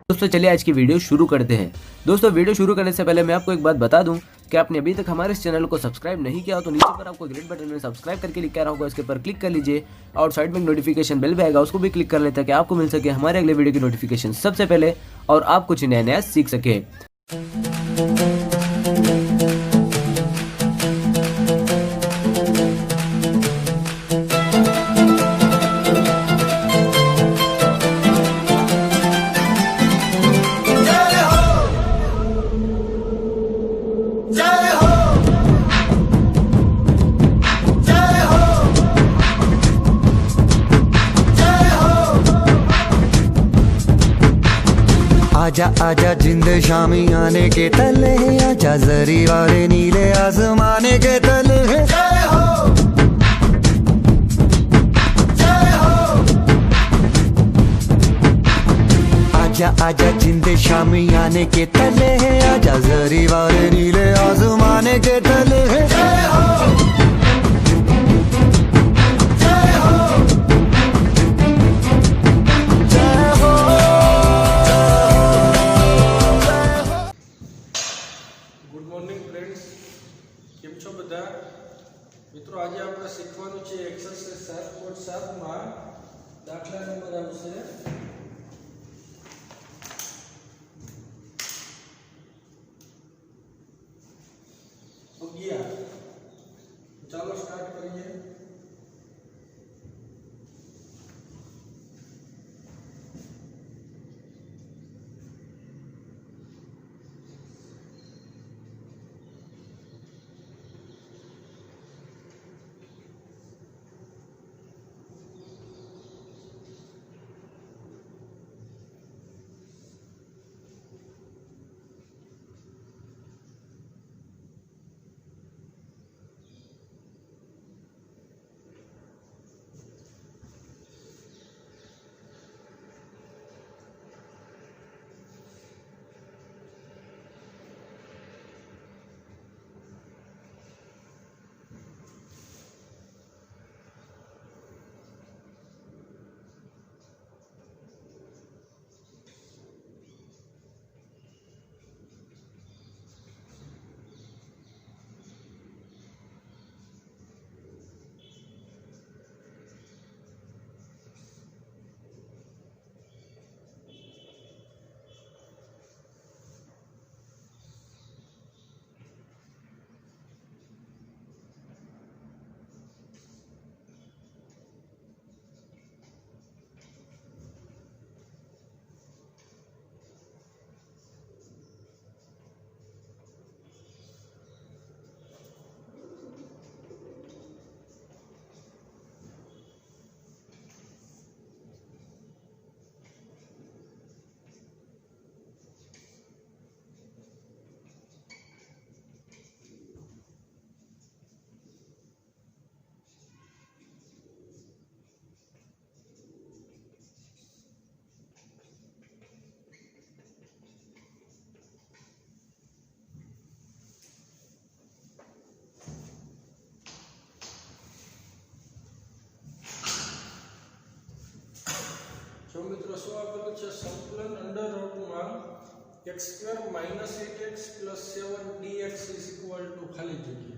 दोस्तों चलिए आज की वीडियो शुरू करते हैं। दोस्तों वीडियो शुरू करने से पहले मैं आपको एक बात बता दूं कि आपने अभी तक हमारे इस चैनल को सब्सक्राइब नहीं किया हो तो नीचे पर आपको ग्रीन बटन में सब्सक्राइब करके लिखा रहा होगा, इसके पर क्लिक कर लीजिए और साइड में नोटिफिकेशन बेल भी आएगा, उसको भी क्लिक कर लेते ताकि आपको मिल सके हमारे अगले वीडियो की नोटिफिकेशन सबसे पहले और आप कुछ नया नया सीख सके। आजा आजा जिंद शामी आने के तले, आजा जरी वाले नीले आसमाने के तले। जय हो जय हो। आजा आजा जिंद शामी आने के तले, आजा जरी वाले नीले आसमाने के तले। जय हो मित्रों आज आप शीखवानुं छे एक्सरसाइज 7.7 में दाखला नंबर आवशे 11। चलो स्टार्ट करिए। जो मित्रों शू आपेलू है संकलन अंडर रूट में x square minus 8x plus 7 dx is equal to खाली जगह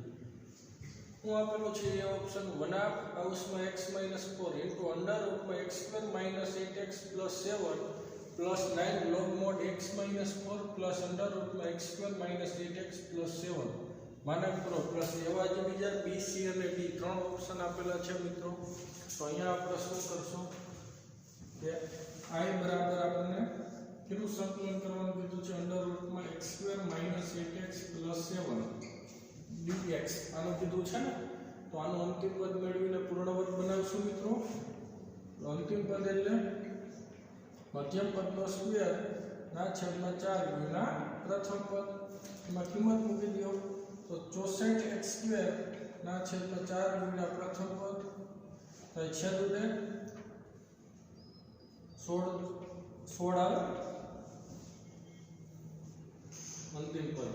हूँ आपेलू है ये ऑप्शन 1/2 हाउस में x minus 4 into under root में x square minus 8x plus 7 plus 9 log mod x minus 4 plus under root में x square minus 8x plus 7 मानक करो प्लस एवं ज बीजा b c और d त्रण ऑप्शन आपेला है मित्रों। तो अहींया आपणे शुं करशुं आई बराबर आपने कितु संकलन करवानुं कीधुं छे अंडर रूट में x square minus 8x plus 7 dx आनो कीधुं छे ने तो आनो अंतिम पद मेळवीने पूर्ण पद बनावशुं मित्रों। तो अंतिम पद एटले मध्यम पदनो स्क्वेर ना छेदमां 4 गुण્યા प्रथम पद एमां किंमत मूकी दो तो 64x स्क्वेर ना छेदमां 4 गुण્યા प्रथम पद तो छेद उडे 16 अंतिम पद।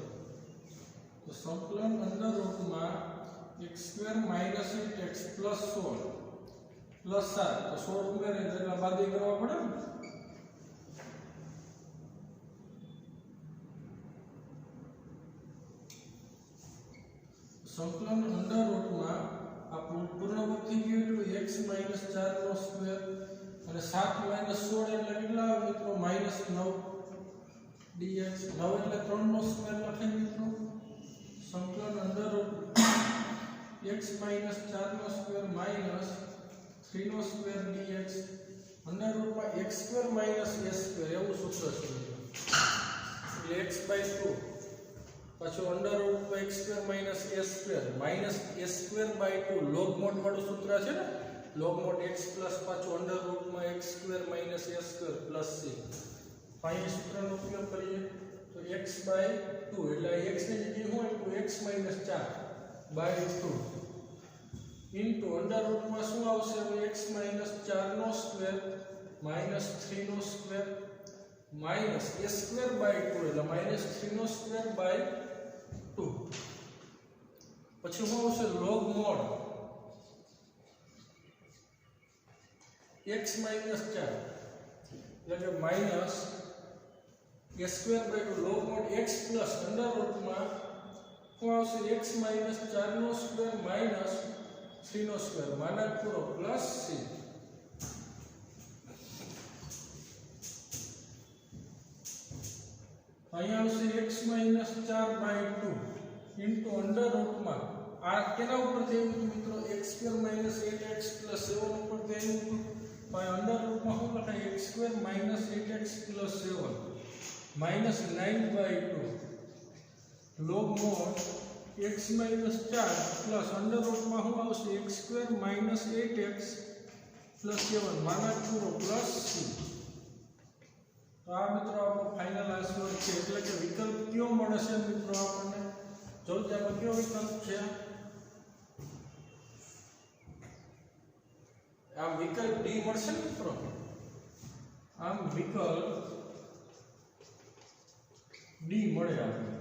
तो संकलन अंडर रूट में x square minus 8x plus 16 plus 7 तो 16 उमेरे એટલે બાદી કરવા પડે ને સંકલન અંડર રૂટમાં આ પૂર્ણવર્ત થઈ ગયું એટલે x - 4 નો સ્ક્વેર અને 7 - 16 એટલે કેટલા આવે મિત્રો -9 dx 9 એટલે 3 નો સ્ક્વેર લખાય મિત્રો સંકલન અંડર રૂટ x - 4 નો સ્ક્વેર -3 નો સ્ક્વેર dx અંડર રૂટમાં x² - a² એવું સૂત્ર છે એટલે x/2 પાછું અંડર રૂટમાં x² - a² -a²/2 log mod વાળું સૂત્ર છે ને log mod x પ્લસ પાછું અંડર રૂટમાં x² - a² પ્લસ c અહીં સૂત્રનો ઉપયોગ કરીએ તો x/2 એટલે x ની જગ્યાએ શું આપ્યું x - 4/2 ઇન્ટુ અંડર રૂટમાં શું આવશે x - 4 નો સ્ક્વેર -3 નો સ્ક્વેર -a² / 2 એટલે -3 નો સ્ક્વેર / 2 પછી શું આવશે log mod x - 4 એટલે કે -a²/2 log mod x plus under રૂટમાં શું આવશે x - 4 નો સ્ક્વેર -3 નો સ્ક્વેર માનાંક પૂરો પ્લસ c અહીંયા આવશે x - 4/2 ઇન્ટુ અંડર રૂટમાં આ કેના ઉપર થયું હતું મિત્રો x² - 8x + 7 ઉપર થયું હતું પણ અંડર રૂટમાં શું લખાય x² - 8x + 7 -9/2 log mod x - 4 plus under રૂટમાં શું આવશે x² - 8x + 7 માનાંક પૂરો પ્લસ c તો આ મિત્રો આપણો ફાઇનલ આન્સર છે એટલે કે વિકલ્પ કયો મળે છે મિત્રો આપણને જો તેમાં કયો વિકલ્પ છે આમ વિકલ્પ ડી મળશે મિત્રો આમ વિકલ્પ ડી મળે આપણે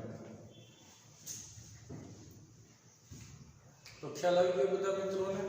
તો ખ્યાલ આવી ગયો બધા મિત્રોને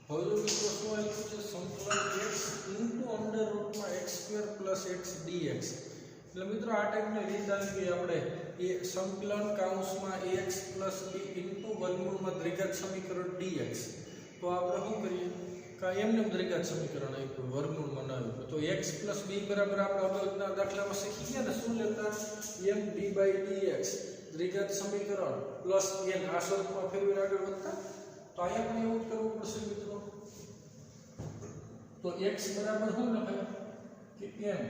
હવે જો મિત્રો શું આપ્યું છે સંકલન x ઇન્ટુ અંડર રૂટમાં x² + x dx એટલે મિત્રો આ ટાઈપની રીત આવી ગઈ આપણે એ સંકલન કૌંસમાં ax + b ઇન્ટુ વર્ગમૂળમાં દ્વિઘાત સમીકરણ dx તો આપણે શું કરીએ કે એમને દ્વિઘાત સમીકરણ આપ્યું વર્ગમૂળમાં ન આવ્યું તો x + b બરાબર આપણે અગાઉના દાખલામાં શીખી ગયા ને શું લેતા m d/dx દ્વિઘાત સમીકરણ પ્લસ n આ સ્વરૂપમાં ફેરવીને આગળ વધતા તો અહીંયા પણ એવું કરવું પડશે મિત્રો તો x બરાબર શું લખાય કે m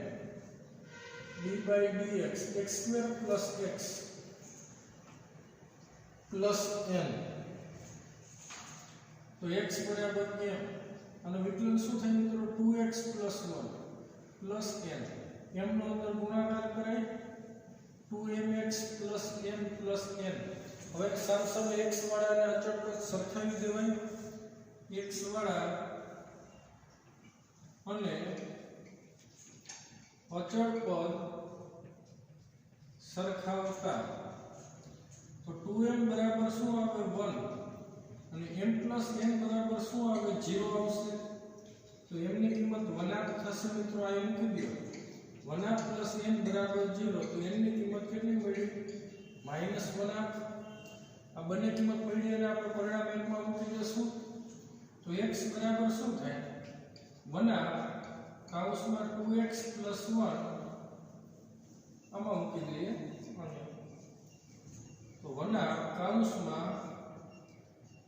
d/dx x² + x plus n તો x બરાબર m અને વિકલન શું થાય મિત્રો 2x + 1 પ્લસ n m નો અંદર ગુણાકાર કરાય 2mx + m પ્લસ n હવે સામસામે x વાળાને અચળ પદ સરખાવી દેવાય x વાળા અને અચળ પદ સરખાવતા તો 2m બરાબર શું આવે 1 અને m + प्लस n बराबर શું આવે 0 આવશે તો m ની કિંમત 1/2 થશે મિત્રો આ મૂકી દો 1/2 પ્લસ n બરાબર 0 તો n ની કિંમત કેટલી મળી -1/2 આ બંને કિંમત મળી અને આપણે પરિણામ એકમાં મૂકી દઈશું તો x બરાબર શું થાય 1/2 કાઉસમાં 2x + 1 આમાં મૂકી દઈએ तो 1/2 કાઉસમાં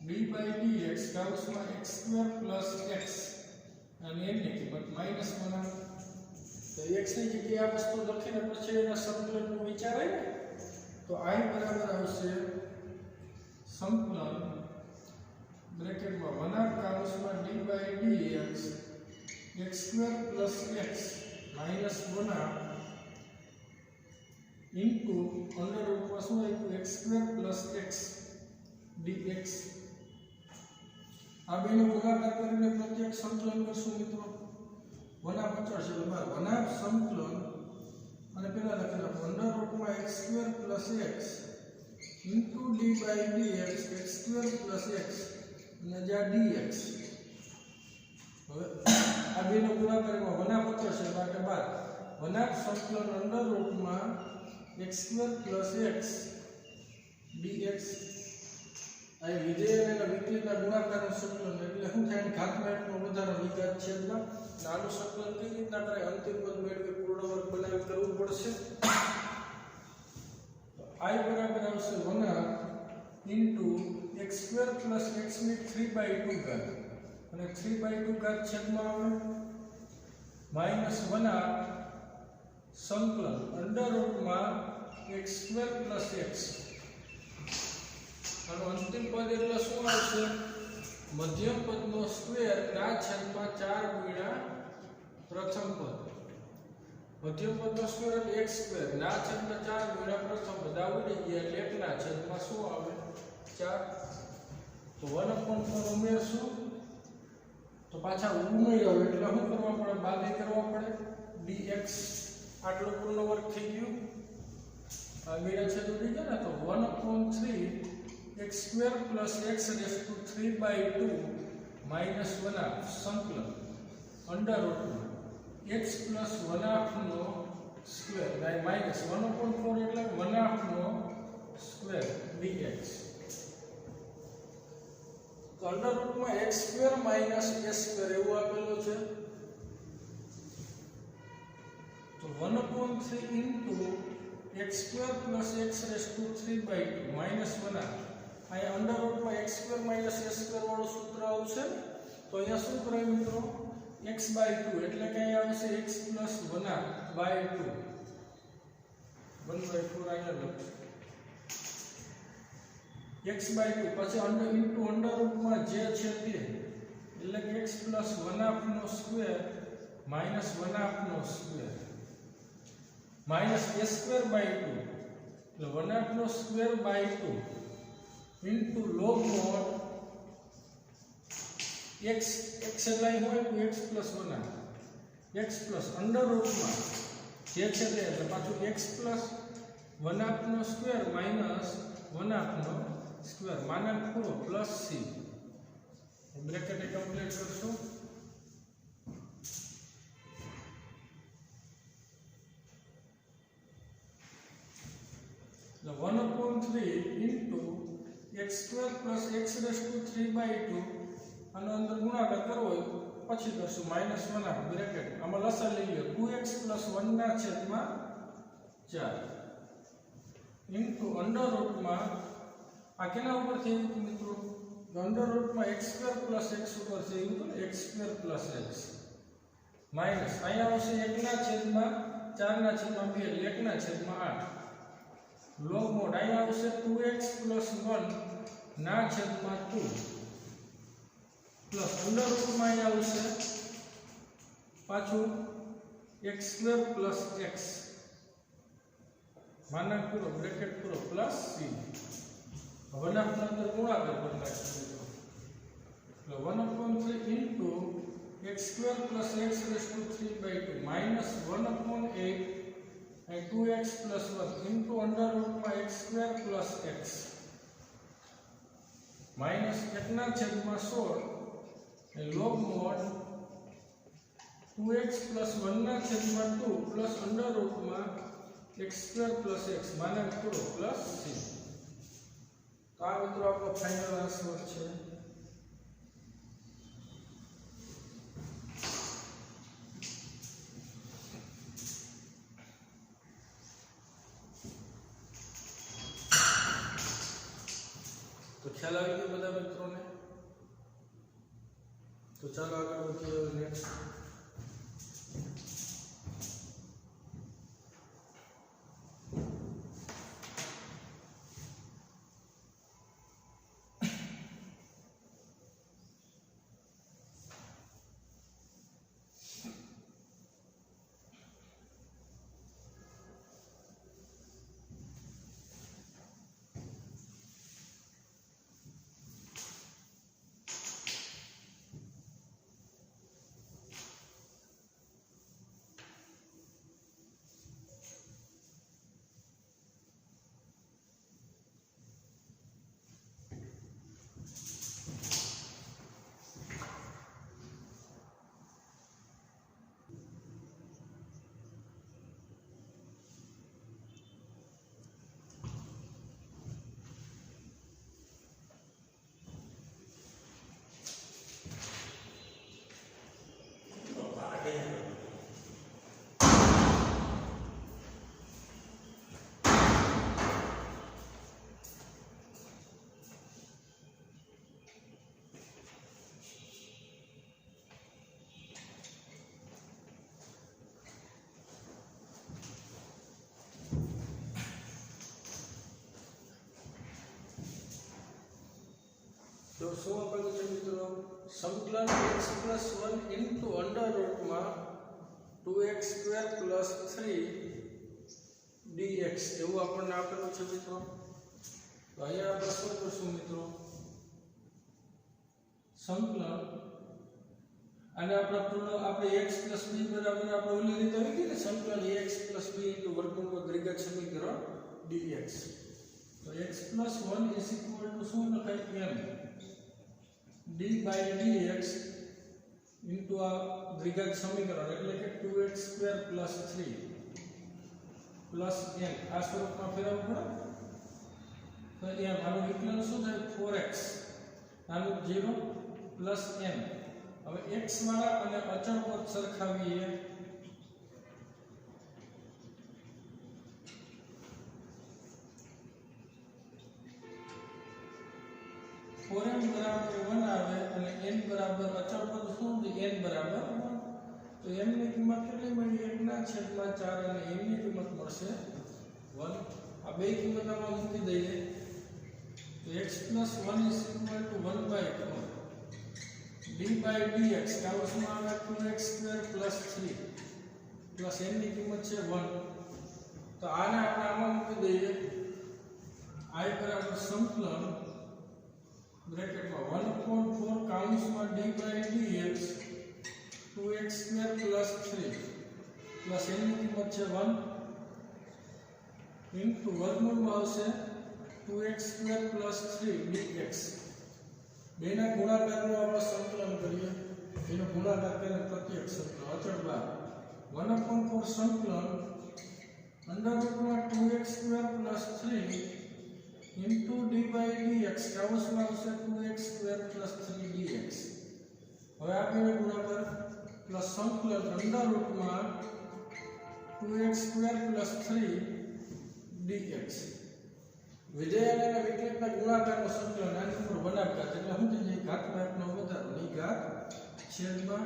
d/dx કાઉસમાં x² + x અને n ની કિંમત -1/2 તો x ની જગ્યાએ આ વસ્તુ લખીને પછી એના સંકલનનું વિચારાય ને તો I બરાબર આવશે સંકલન બ્રેકેટમાં 1/2 કાઉસમાં d/dx x² + x -1/2 into under root માં શું આવ્યું x² + x dx આ બેનો ગુણાકાર કરીને પ્રત્યેક સંકલન કરશું મિત્રો 1/50 છે બરાબર 1/2 સંકલન અને પેલા લખેલા under root માં x² + x into d/dx x² + x અને જ્યાં dx હવે આ બેનો ગુણાકાર માં 1/50 છે માટે 12 1/2 સંકલન under root માં x² + x dx આ વિધેય અને વિકલિતના ગુણાકારનું સંકલન એટલે શું થાય ઘાતમાં એટલો વધારે વિઘાત છેદમાં નાનું સંકલન કઈ રીતના કરે અંતિમ પદ મેળવી પૂર્ણ વર્ગ બનાવી કરવું પડશે I બરાબર આવશે 1/2 x² + x ની 3/2 ઘાત અને 3/2 ઘાત છેદમાં આવે -1/2 સંકલન અંદર રૂટમાં x² + x અને અંતિમ પદ એટલે શું આવશે મધ્યમ પદનો સ્ક્વેર ના છેદમાં 4 ગુણ્યા પ્રથમ પદ મધ્યમ પદનો સ્ક્વેર એટલે x² ના છેદમાં 4 ગુણ્યા પ્રથમ પદ આ ઉડી ગયા એટલે 1 ના છેદમાં શું આવે 4 તો 1/4 ઉમેરશું તો પાછા ઉમેર્યો એટલે શું કરવા પડે બાદબાકી કરવા પડે dx આટલો પૂર્ણ વર્ગ થઈ ગયું આ બેના છેદ ઉડી ગયા ને તો 1/3 x² + x⁵ -1/2 સંકલન અંડર રૂટમાં x + 1/2 નો સ્ક્વેર -1/4 એટલે 1/2 નો સ્ક્વેર dx તો અંડર રૂટમાં x² - s² એવું આપેલું છે તો 1/3 into x² + x⁵ -1/2 અહીંયા અંડર રૂટમાં x² - s² વાળું સૂત્ર આવશે તો અહીંયા શું કરાય મિત્રો x/2 એટલે કે અહીંયા આવશે x + 1/2 1/4 અહીંયા લખશું x/2 પછી અંડર રૂટમાં જે છે તે એટલે કે x + 1/2 નો સ્ક્વેર -1/2 નો સ્ક્વેર -a²/2 એટલે 1/2 નો સ્ક્વેર/2 into log mod x એટલે હોય તો x + 1/2 x પ્લસ અંડર રૂટમાં જે છે તે એટલે પાછું x + 1/2 નો સ્ક્વેર -1/2 નો સ્ક્વેર માનાંક પૂરો પ્લસ c બ્રેકેટ કમ્પ્લીટ કરશું the 1/3 into x² + x⁵ આનો અંદર ગુણાકાર કરવો હોય પછી કરશું -1/2 બ્રેકેટ આમાં લસા લઈ લો 2x + 1 ના છેદમાં 4 ઇન્ટુ અંડર રૂટમાં આ કેના ઉપર થઈ ગયું મિત્રો અંડર રૂટમાં x² + x ઉપર થઈ ગયું x² + x માઈનસ અહીંયા આવશે 1 ના છેદમાં 4 ના છેદમાં 2 એટલે 1 ના છેદમાં 8 log mod અહીંયા આવશે 2x + 1 ના છેદમાં 2 પ્લસ અંડર રૂટમાં અહીંયા આવશે પાછું x² + x માનાંક પૂરો બ્રેકેટ પૂરો પ્લસ c હવે ના અંદર ગુણાકાર કરી નાખીશું એટલે 1/3 into x² + x⁵ -1/8 and 2x + 1 into under root માં x² + x માઇનસ 1/16 એ log mod 2x plus 1/2 plus under root માં x² plus x માને કરો પ્લસ c. તો આ મિત્રો આપણો ફાઇનલ આન્સર છે. તો ખ્યાલ આવી ગયો બધા મિત્રોને? તો ચાલો આગળ વધીએ. નેક્સ્ટ તો શું આપેલું છે મિત્રો? સંકલન x plus 1 into under root માં 2x² plus 3 dx એવું આપણને આપેલું છે મિત્રો. તો અહીંયા આપણે શું કરશું મિત્રો? સંકલન અને આપણે x plus b બરાબર આપણે ઓલી રીતે આવી ગઈ ને, સંકલન x plus b into વર્ગમૂળમાં દ્વિઘાત સમીકરણ dx. તો x plus 1 is equal to શું લખાય? m d by dx into આ દ્વિઘાત સમીકરણ એટલે કે 2x² plus 3 plus n આ સ્વરૂપમાં ફેરવવું પડે. તો અહીંયા આનું વિકલન શું થાય? 4x આનું 0 plus n. હવે x વાળા અને અચળ પદ સરખાવીએ. m બરાબર 1 આવે અને n બરાબર અચળ પદ શું છે? n બરાબર 1. તો m ની કિંમત કેટલી મળી? 1/4 અને n ની કિંમત મળશે 1. આ બે કિંમત આમાં મૂકી દઈએ તો x plus 1 is equal to 1/2 d by dx કાઉન્સમાં આવે 2x² plus 3 plus n ની કિંમત છે 1. તો આને આપણે આમાં મૂકી દઈએ. I બરાબર સંકલન બ્રેકેટમાં 1/4 કાઉન્સમાં d by dx 2x² plus 3 plus n ની કિંમત છે 1 ઇન્ટુ વર્ગમૂળમાં આવશે 2x² plus 3 dx. બેના ગુણાકારનું આપણે સંકલન કરીએ. એનો ગુણાકાર કરીને પ્રત્યક્ષ સંકલન અચળ બાદ 1/4 સંકલન અંડર રૂટમાં 2x² plus 3 into d by dx કાઉન્સમાં આવશે 2x² plus 3 dx. હવે આ બેનો ગુણાકાર પ્લસ સંકલન અંડર રૂટમાં 2x² plus 3 dx. વિધેય અને વિકલિતના ગુણાકારનો સંકલન આની ઉપર બનાવતા એટલે શું થઈ જાય? ઘાતમાં એકનો વધારો ની ઘાત છેદમાં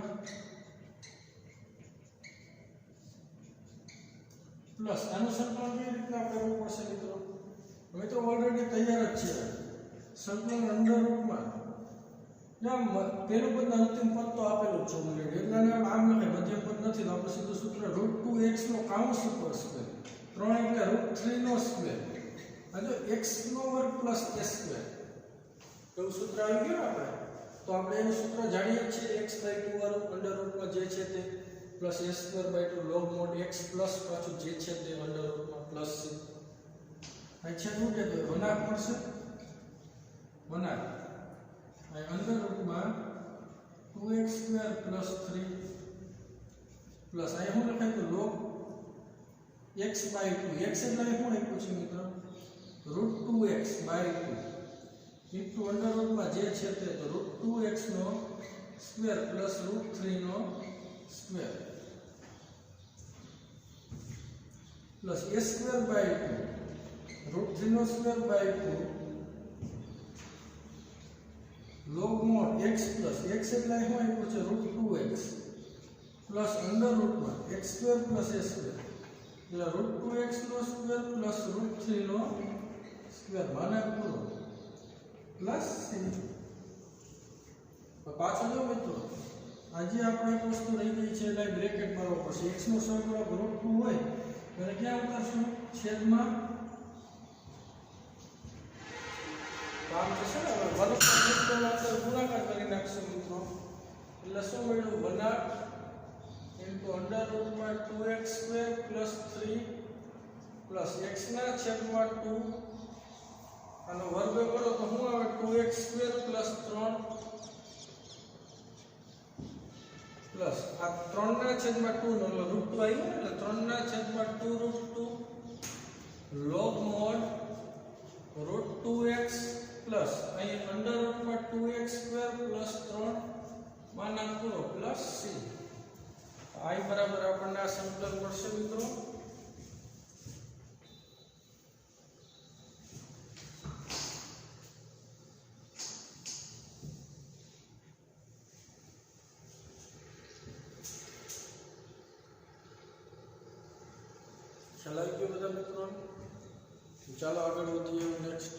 પ્લસ આનું સંકલન કેવી રીતના કરવું પડશે મિત્રો? હવે તો ઓલરેડી તૈયાર જ છે. સંકલન અંડર રૂટમાં પેલું પદ અંતિમ પદ તો આપેલું છે ઓલરેડી એટલે આમ લખે મધ્યમ પદ નથી તો આપણે સીધું સૂત્ર √2x નો કાઉન્સ ઉપર સ્ક્વેર 3 એટલે √3 નો સ્ક્વેર અને x નો વર્ગ પ્લસ s સ્ક્વેર એવું સૂત્ર આવી ગયું આપણે. તો આપણે એનું સૂત્ર જાણીએ છીએ x/2 વાળું અંડર રૂટમાં જે છે તે plus s²/2 log mod x plus પાછું જે છે તે અંડર રૂટમાં પ્લસ છે. આ છે શું કે વનાક મળશે વનાક स्क्वेर प्लस 3 प्लस आ શું લખાય તો log x by 2 x એટલે શું આપ્યું છે મિત્રો √2x by 2 ઇન્ટુ અંડર રૂટમાં જે છે તે તો √2x નો સ્ક્વેર પ્લસ √3 નો square plus a square by 2 √3 નો square by 2 log mod x plus x એટલે શું આપ્યું છે √2x પ્લસ અંડર રૂટમાં x square plus a square એટલે √2x નો સ્ક્વેર પ્લસ √3 નો સ્ક્વેર માને પૂરો પ્લસ પાછો જો મિત્રો આજે આપણે એક વસ્તુ રહી ગઈ છે એટલે બ્રેકેટ મારવો પડશે x નો સહગુણક √2 હોય तो क्या उतारશું છેદમાં કામ થશે ને હવે વર્ગ સૂત્રનો અંદર ગુણાકાર કરી નાખશું મિત્રો એટલે શું મળ્યું 1/8 ઇન્ટુ અંડર રૂટમાં 2x² + 3 પ્લસ x ના છેદમાં 2 આનો વર્ગ કરો તો શું આવે 2x² + 3 प्लस आ 3 ના છેદમાં 2 નો √2 આવ્યો એટલે 3 ના છેદમાં 2 √2 log mod √2x પ્લસ અહીં અંડર રૂટમાં 2x² + 3 માના પૂરો પ્લસ c i બરાબર આપણને આ સમીકરણ મળશે મિત્રો ખ્યાલ આવી ગયો બધા મિત્રો ચાલો આગળ વધીએ નેક્સ્ટ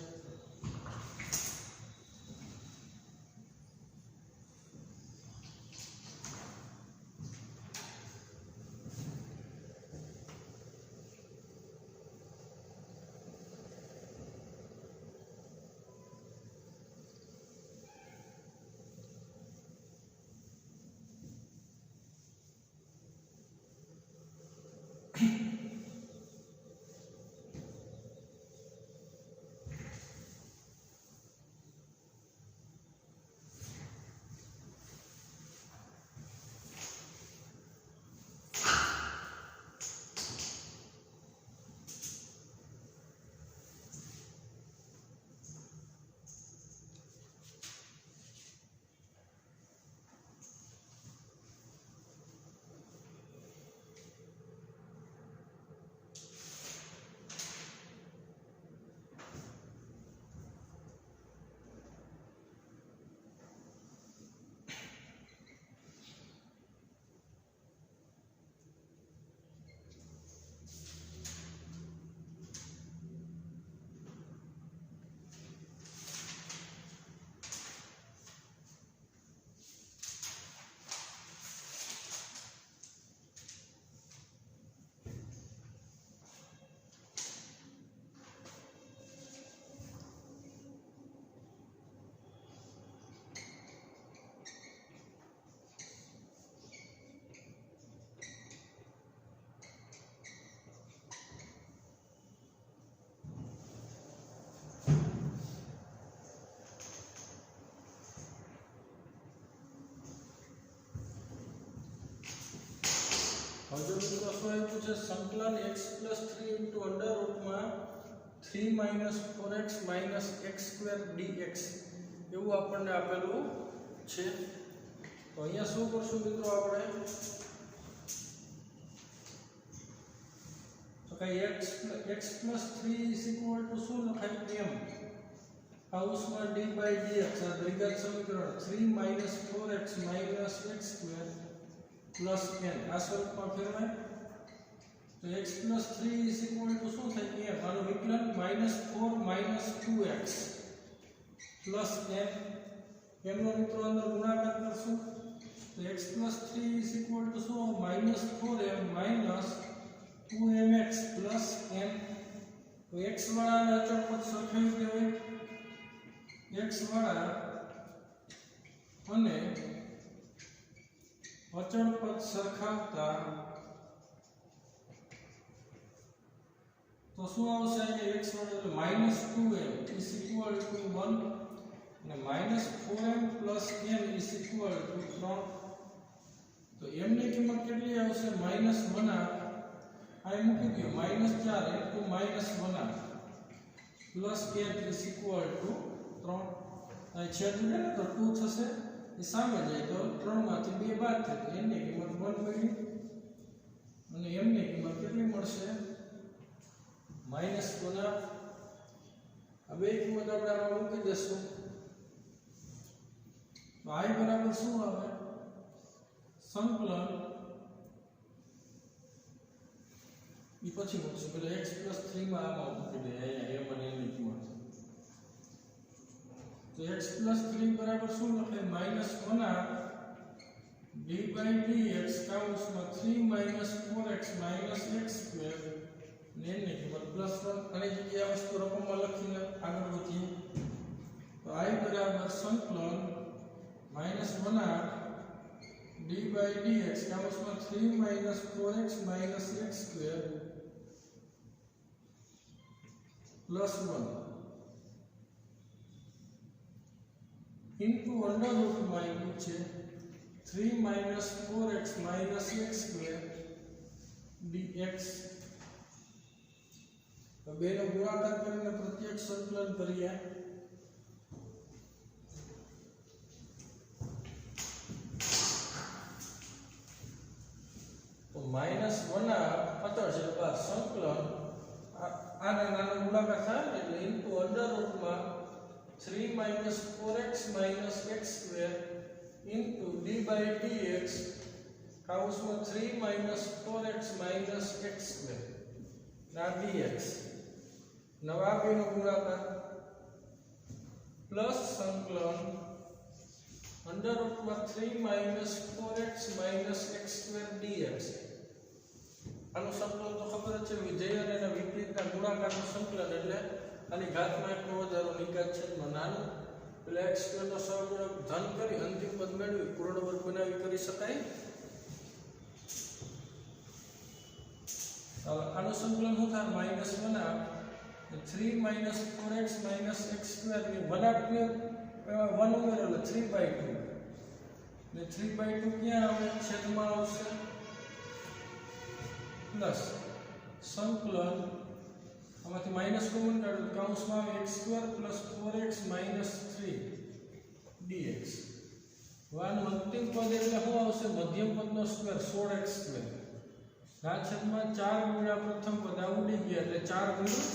હવે જો મિત્રો શું આવ્યું છે સંકલન x + 3 * under રૂટમાં 3 - 4x - x² dx એવું આપણને આપેલું છે તો અહીંયા શું કરશું મિત્રો આપણે તો કઈ x + 3 = શું લખાય m હાઉસમાં d/dx આ દ્વિઘાત સમીકરણ 3 - 4x - x² प्लस n આ સ્વરૂપમાં ફેરવાય તો x + 3 શું થાય m આનું વિકલન -4 - 2x પ્લસ n નો મિત્રો અંદર ગુણાકાર કરશું તો x + 3 શું -4m - 2mx પ્લસ n તો x વાળા અચળ પદ સરખાવી દેવાય x વાળા અને અચળ પદ સરખાવતા તો શું આવશે અહીંયા x વાળો એટલે -2m = 1 અને -4m + n = 3 તો અહીંયા શું કરશું મિત્રો આપણે 2m + 4m + x² + 3 * 1 = -4m + n = 3 તો શું આવશે અહીંયા x વાળો એટલે -2m = 1 અને -4m + n = 3 તો શું આવશે અહીંયા x વાળો એટલે -2m + 4m + x² + 3 * 1 तो m ની કિંમત કેટલી આવશે -1r આ મૂકી દો -4 * -1r plus 8 is equal to 3 આ છેદ ને તો 2 થશે એ સામે જાય તો 3 માંથી 2 બાદ થાય n ની કિંમત 1 મળી અને m ની કિંમત કેટલી મળશે -1r આ બે કિંમત આપણે આમાં મૂકી દેશું તો i બરાબર શું આવે સંકલન ઈ પછી મૂકશું એટલે x + 3 માં આમાં મૂકી દે અહીંયા m અને n ની કિંમત તો x + 3 બરાબર શું લખે -1r d/dx કૌંસમાં 3 - 4x - x² ને n ની કિંમત +1 અને જગ્યાએ આ વસ્તુ રકમમાં લખીને આગળ વધીએ તો i બરાબર સંકલન -1r d/dx કૌંસમાં 3 - 4x - x² +1 into under root માં આવ્યું છે 3 - 4x - x² dx તો બેનો ગુણાકાર કરીને પ્રત્યેક સંકલન કરીએ તો -1r અચળ છે બાદ સંકલન આને નાનો ગુણાકાર થાય એટલે ઇન્ટુ અંડર રૂટ માં 3 - 4x - x² ઇન્ટુ d/dx કૌંસમાં 3 - 4x - x² ના dx નવા બેનો ગુણાકાર પ્લસ સંકલન અંડર રૂટ માં 3 - 4x - x² dx આનું સંકલન તો ખબર જ છે વિધેય અને એના વિપરીતના ગુણાકારનું સંકલન એટલે આની ઘાતમાં એકનો વધારો નિકાત છેદમાં નાનું એટલે x² નો સહગુણક ધન કરી અંતિમ પદ મેળવી પૂર્ણ વર્ગ બનાવી કરી શકાય આનું સંકલન શું થાય -1r 3 - 4x - x² ની 1 ઉમેરો એટલે 3/2 ને 3/2 ક્યાં આવે છેદમાં આવશે પ્લસ સંકલન આમાંથી માઈનસ કોમન કાઢો કૌંસમાં x² + 4x - 3 dx વાનું અંતિમ પદ એટલે શું આવશે મધ્યમ પદનો સ્ક્વેર 16x² ના છેદમાં 4 ગુણ્યા પ્રથમ પદ આ ઉડી ગયા એટલે 4 ગુણ્યા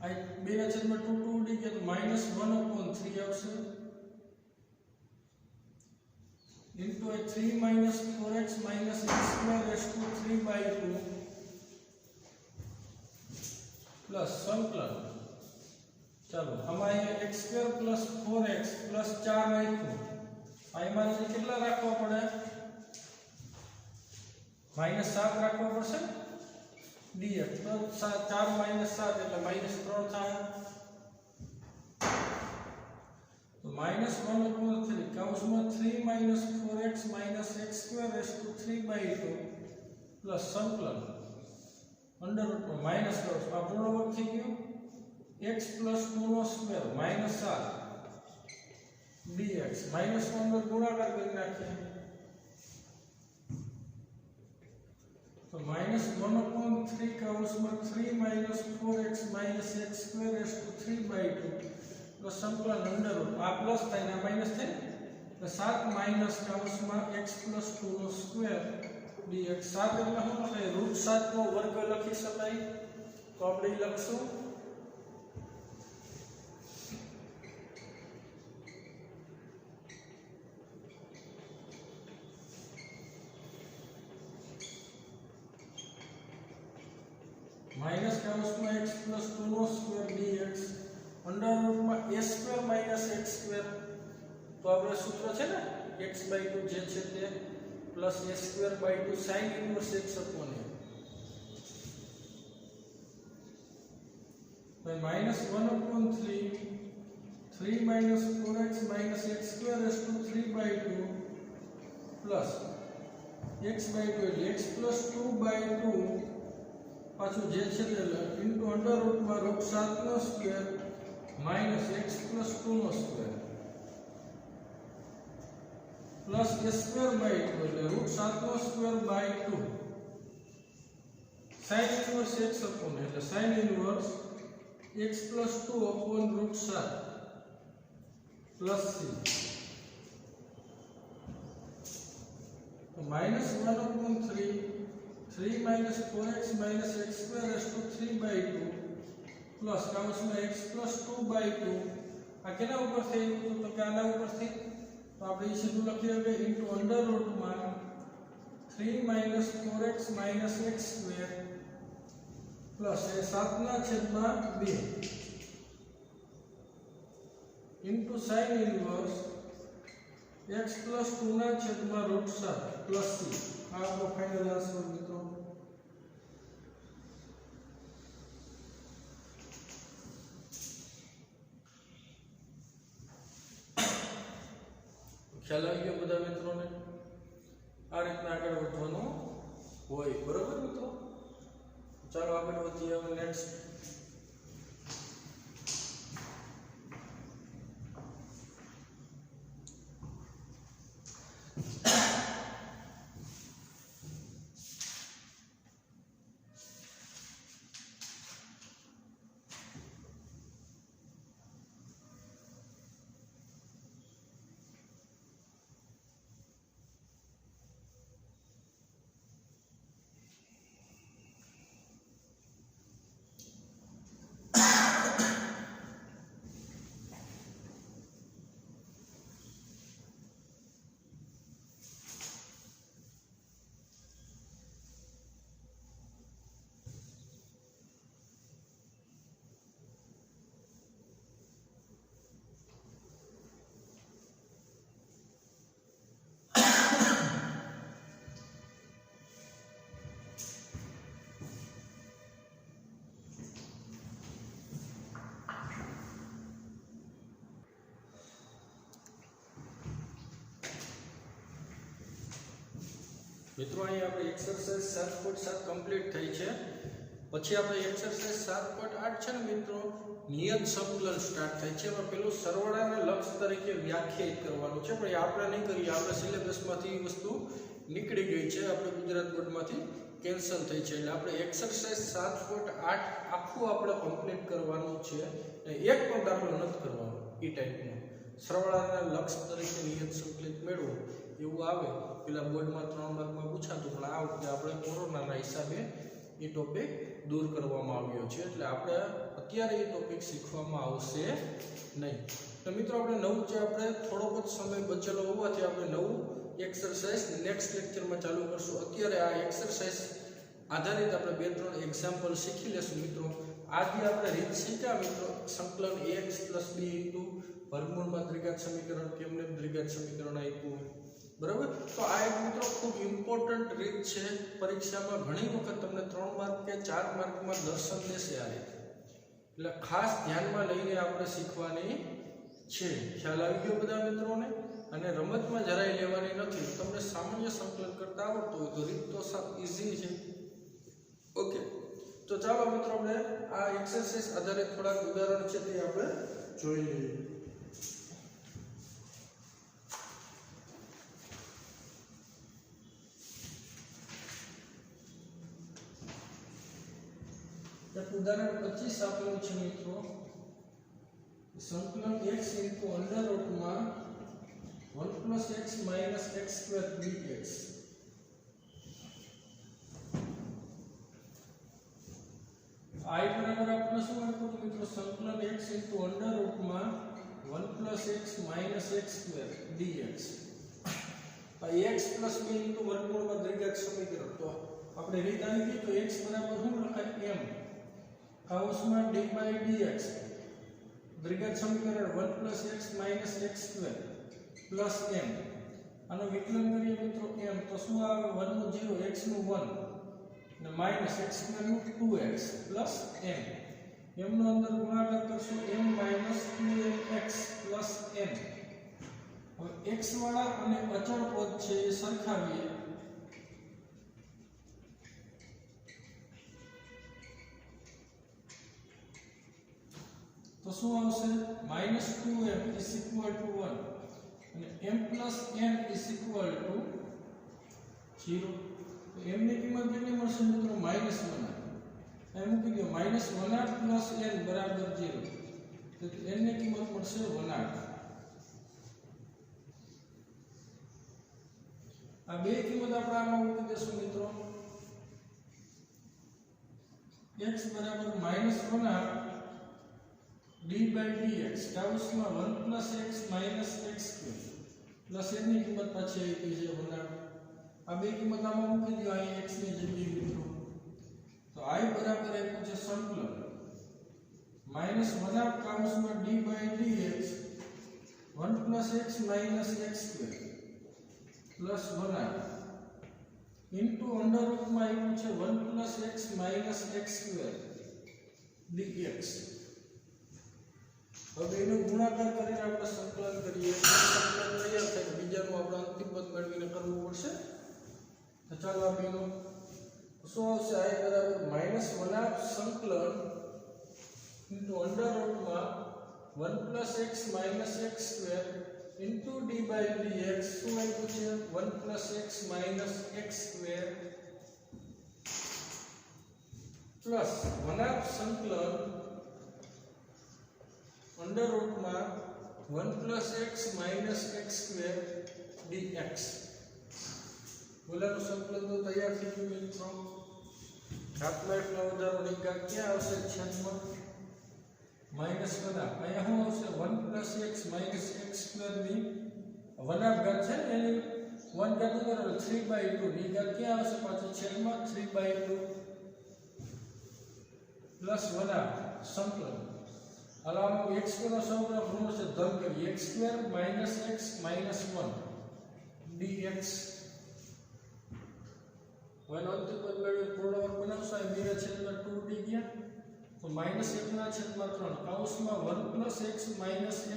આ 2 ના છેદમાં 2 ઉડી ગયા તો -1/3 આવશે into a 3 - 4x - x² 3/2 plus સંકલન ચાલો આમાં x² + 4x + 4 રાખ્યું આમાં કેટલા રાખવા પડે -7 રાખવા પડશે dx તો 4 - 7 એટલે -3 થાય તો -1/3 કૌંસમાં 3 - 4x - x² 3/2 પ્લસ સંકલન અંડર રૂટમાં માઈનસ કરો આ પૂર્ણ વર્ગ થઈ ગયો x + 2² -7 dx -1 નો ગુણાકાર કરી નાખીએ તો -1/3 કૌંસમાં 3 - 4x - x² 3/2 પ્લસ સંકલન અંડર રૂટ આ પ્લસ થાય ને માઈનસ થાય તો 7 માઈનસ કૌંસમાં x + 2² dx 7 એટલે શું લખાય √7 નો વર્ગ લખી શકાય તો આપણે લખશું માઈનસ કૌંસમાં x + 2² dx under રૂટમાં a² - x² તો આપણે સૂત્ર છે ને x/2 જે છે તે plus a²/2 sin inverse x upon a ભાઈ -1/3 3 - 4x - x² 3/2 પ્લસ x/2 એટલે x + 2/2 પાછું જે છે તે ઇન્ટુ અંડર રૂટમાં √7 નો સ્ક્વેર - x + 2 નો square plus a square by 2 એટલે રૂટ 7 નો square by 2 sin inverse x upon એટલે sin inverse x plus 2 upon root 7 plus c तो minus 1 upon 3 minus 4x minus x square raised to 3 by 2 plus काउंस में x plus 2 by 2 आ केना ऊपर से तो क्या आना ऊपर से तो આપણે એ સીધું લખી હવે into under root માં 3 minus 4x minus x square plus a 7 ના છેદમાં 2 into sin inverse x plus 2 ના છેદમાં root 7 plus c આ આપણો ફાઇનલ આન્સર મિત્રો ખ્યાલ આવી ગયો બધા મિત્રોને આ રીતના આગળ વધવાનું હોય બરોબર મિત્રો चलो आगे बढ़ते हैं नेक्स्ट મિત્રો અહીં આપણે એક્સરસાઇઝ 7.7 કમ્પ્લીટ થઈ છે પછી આપણે એક્સરસાઇઝ 7.8 છે ને મિત્રો નિયત સંકલન સ્ટાર્ટ થાય છે એમાં પેલું સરવાળાને લક્ષ તરીકે વ્યાખ્યાયિત કરવાનું છે પણ એ આપણે નહીં કરીએ આપણે સિલેબસમાંથી વસ્તુ નીકળી ગઈ છે આપણે ગુજરાત બોર્ડમાંથી કેન્સલ થઈ છે એટલે આપણે એક્સરસાઇઝ 7.8 આખું આપણે કમ્પ્લીટ કરવાનું છે એક પણ દાખલો નથી કરવાનો એ ટાઈપનો સરવાળાના લક્ષ તરીકે નિયત સંકલિત મેળવો એવું આવે પેલા બોર્ડમાં 3 માર્કમાં પૂછાતું પણ આ વખતે આપણે કોરોનાના હિસાબે એ ટોપિક દૂર કરવામાં આવ્યો છે એટલે આપણે અત્યારે એ ટોપિક શીખવામાં આવશે નહીં તો મિત્રો આપણે નવું જે આપણે થોડોક જ સમય બચેલો હોવાથી આપણે નવું એક્સરસાઇઝ નેક્સ્ટ લેક્ચરમાં ચાલુ કરશું અત્યારે આ એક્સરસાઇઝ આધારિત આપણે 2-3 એક્ઝામ્પલ શીખી લેશું મિત્રો આજે આપણે રીત શીખ્યા મિત્રો સંકલન ax + b વર્ગમૂળમાં દ્વિઘાત સમીકરણ કેમને દ્વિઘાત સમીકરણ આપ્યું બરાબર તો આ એક મિત્રો ખૂબ ઇમ્પોર્ટન્ટ રીત છે પરીક્ષામાં ઘણી વખત તમને 3 માર્ક કે 4 માર્કમાં દર્શન દેશે આ રીત એટલે ખાસ ધ્યાનમાં લઈને આપણે શીખવાની છે ખ્યાલ આવી ગયો બધા મિત્રોને અને રમતમાં જરાય લેવાની નથી તમને સામાન્ય સંકલન કરતા આવડતું હોય તો રીત તો ઈઝી છે ઓકે તો ચાલો મિત્રો આપણે આ એક્સરસાઇઝ આધારિત થોડાક ઉદાહરણ છે તે આપણે જોઈ લઈએ उदाहरण 25 આપેલું છે મિત્રો સંકલન x * અંડર રૂટ માં 1 + x - x² dx I બરાબર આપણે શું આપ્યું તો મિત્રો સંકલન x * અંડર રૂટ માં 1 + x - x² dx આ x + b * વર્ગમૂળમાં દ્વિઘાત સમીકરણ તો આપણે રીત આવી ગઈ તો x બરાબર શું લખાય m काउंसમાં d/dx દ્વિઘાત સમીકરણ 1 + x - x² + m આનો વિકલન કરીએ મિત્રો m તો શું આવે 1 નું 0 x નું 1 અને -x² નું 2x + m નો અંદર ગુણાકાર કરશું m - 2mx + m હવે x વાળા અને અચળ પદ છે એ સરખાવીએ तो શું આવશે -2m = 1 અને m + n = 0. તો m ની કિંમત કેટલી મળશે મિત્રો? -1/2. અહીં મૂકી દો -1/2 + n = 0. તો n ની કિંમત મળશે 1/2. આ બે કિંમત આપણે આમાં મૂકી દેશું મિત્રો. x = -1/2 d/dx કૌંસમાં 1 + x - x² પ્લસ n ની કિંમત પાછી આવી છે 1/2. આ બે કિંમત આમાં મૂકી દો અહીં x ની જગ્યાએ મિત્રો. તો I બરાબર આપ્યું છે સંકલન -1/2 કૌંસમાં d/dx 1 + x - x² plus 1/2 into under રૂટમાં આવ્યું છે 1 + x - x² dx. હવે એનો ગુણાકાર કરીને આપણે સંકલન કરીએ. સંકલન તૈયાર થાય બીજાનું આપણે અંતિમ પદ મેળવીને કરવું પડશે. તો ચાલો આ બેનો શું આવશે? I બરાબર -1/2 સંકલન ઇન્ટુ અંડર રૂટમાં 1 + x - x² ઇન્ટુ d/dx શું આવ્યું છે? 1 + x - x² પ્લસ 1/2 સંકલન અંડર રૂટમાં 1 + x - x² dx. બોલાનું સંકલન તો તૈયાર થઈ ગયું મિત્રો. ઘાતમાં એટલો વધારો નિકાલ ક્યાં આવશે? છેદમાં -1/2. અહીંયા શું આવશે? 1 + x - x² ની 1/2 ઘાત છે ને એની 1 ઘાત ઉતારો 3/2 નિકાલ ક્યાં આવશે? પાછો છેદમાં 3/2 પ્લસ 1/2 સંકલન. હાલ આમાં x² નો સૌપ્રથમ ઋણ છે ધન કરીએ. x² - x - 1 dx. વન અંતિમ પદ મેળવી પૂર્ણ વર્ગ બનાવશો. અહીં 2 છેદમાં 2d ગયા તો -1/3 કૌંસમાં 1 + x -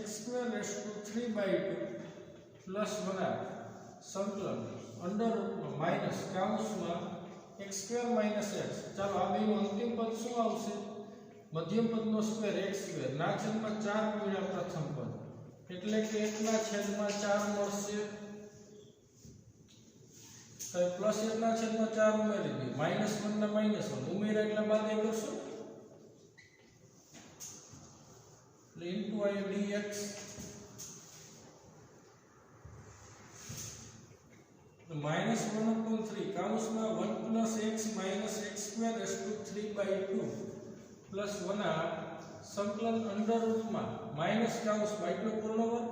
x² 3/2 પ્લસ 1/2 સંકલન અંડર રૂટમાં માઈનસ કૌંસમાં x² - x. ચાલો આ બેનું અંતિમ પદ શું આવશે? મધ્યમ પદનો સ્ક્વેર x² ના છેદમાં 4 ગુણ્યા પ્રથમ પદ એટલે કે 1/4 મળશે. હવે પ્લસ 1/4 ઉમેરી દઈએ. -1 ને -1 ઉમેર્યા એટલે બાદ એ કરશો એટલે ઇન્ટુ I dx. તો -1/3 કૌંસમાં 1 + x - x² 3/2 પ્લસ 1/2 સંકલન અંડર રૂટમાં માઈનસ કૌંસમાં એટલો પૂર્ણ વર્ગ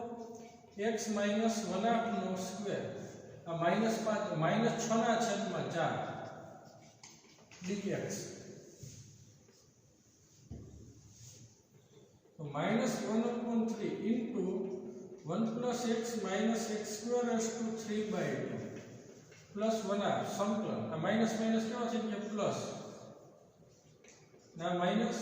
x - 1/2 નો સ્ક્વેર આ -6/4 dx. તો -1/3 ઇન્ટુ 1 + x - x² 3/2 પ્લસ 1/2 સંકલન આ માઈનસ માઈનસ કેવા થઈ ગયા? પ્લસ ના માઈનસ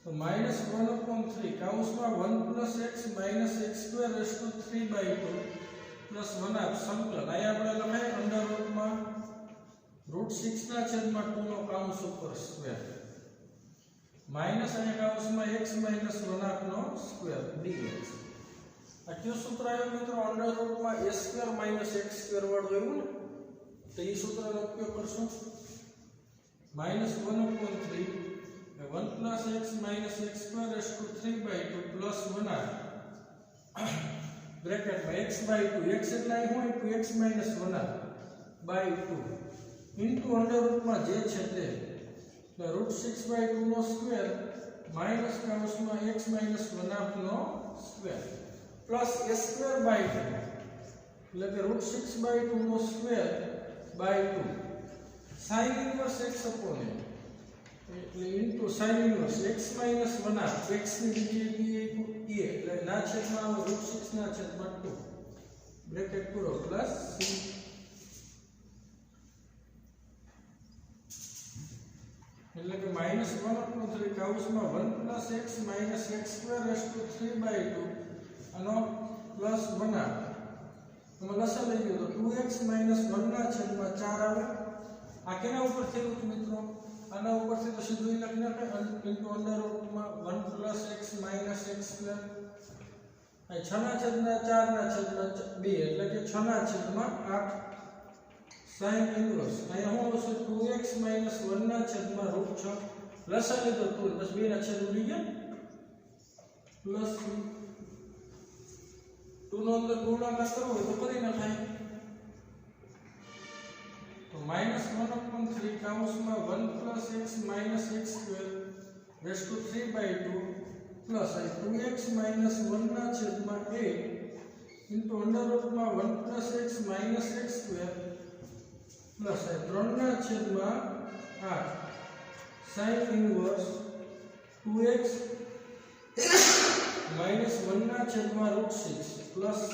તો -1/3 કૌંસમાં 1 + x - x² 3/2 પ્લસ 1/2 સંકલન અહીંયા આપણે લખાય અંડર રૂટમાં √6/2 નો કૌંસ ઉપર સ્ક્વેર માઈનસ અને કૌંસમાં x - 1/2 નો સ્ક્વેર dx. આ કયું સૂત્ર આવ્યું મિત્રો? અંડર રૂટમાં a² - x² વાળું આવ્યું ને, તો એ સૂત્રનો ઉપયોગ કરશું. -1/3 1 + x - x² 3/2 plus 1/2 બ્રેકેટમાં x/2 x એટલે અહીં શું x - 1/2 ઇન્ટુ અંડર રૂટમાં જે છે તે √6/2 નો સ્ક્વેર માઈનસ કૌંસમાં x - 1/2 નો સ્ક્વેર પ્લસ a²/2 એટલે કે √6/2 નો સ્ક્વેર / 2 sin ઇન્વર્સ x/a એટલે into sin inverse x - 1/2 x ની જગ્યાએ a એટલે ના છેદમાં √6/2 બ્રેકેટ પૂરો પ્લસ c એટલે કે -1/3 કૌંસમાં 1 + x - x² 3/2 આનો પ્લસ 1/2 તમે લસા લઈ ગયો તો 2x - 1/4 આવે. આ કેના ઉપર થયું હતું મિત્રો? આના ઉપરથી તો સીધું લખી નાખે ઇન્ટુ અંડર રૂટમાં 1 + x - x². અહીં 6 ના છેદમાં 4 ના છેદમાં 2 એટલે કે 6 ના છેદમાં 8 sin ઇન્વર્સ. અહીંયા શું આવશે 2x - 1 ના છેદમાં √6. લસા લીધો 2 બસ 2 ના છેદ ઉડી ગયા પ્લસ 2 નો અંદર ગુણાકાર કરવો હોય તો કરી નાખાય. તો -1/3 કાઉન્સમાં 1 + x - x² raise to 3/2 plus 2x - 1 ના છેદમાં 8 ઇન્ટુ અંડર રૂટમાં 1 + x - x² પ્લસ 3 ના છેદમાં 8 sin ઇન્વર્સ 2x - 1 ના છેદમાં √6 પ્લસ c.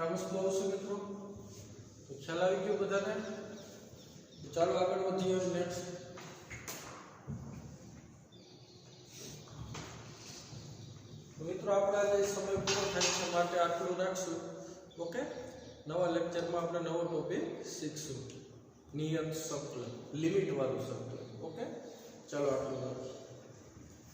આ વસ્તુ આવશે મિત્રો. તો ખ્યાલ આવી ગયો બધાને. ચાલો આગળ વધીએ. નેક્સ્ટ મિત્રો આપણે આજે સમય પૂરો થાય છે માટે આટલું રાખશું. ઓકે, નવા લેક્ચરમાં આપણે નવો ટોપિક શીખશું, નિયત સંકલન, લિમિટ વાળું સંકલન. ઓકે, ચાલો આટલું રાખશું.